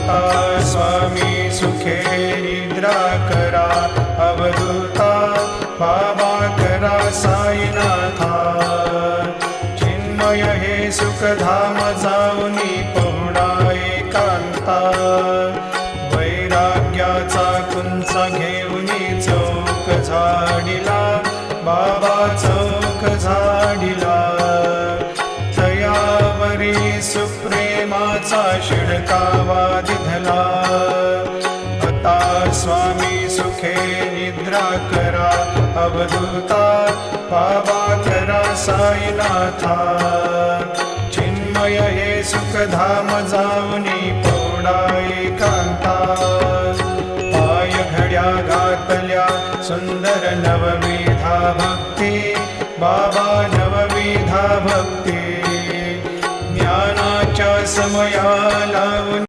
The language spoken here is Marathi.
आता स्वामी सुखे निद्रा करा, अवधूता बाबा करा साईनाथा। चिन्मय हे सुखधाम जाऊनी पहुडा एकांता, वैराग्याचा कुंच घेऊनी चौक झाडिला, बाबा चौक झाडिला। तयावरी सुप्रेमाचा शिडकावा दिधला, आता स्वामी सुखे निद्रा करा, अवधूता बाबा करा साईनाथा। चिन्मय हे सुखधाम जाऊनी पहुडा एकांता, पाय घड्या घातल्या सुंदर नवविधा भक्ती, बाबा नवविधा भक्ती। ज्ञानाच्या समया लावून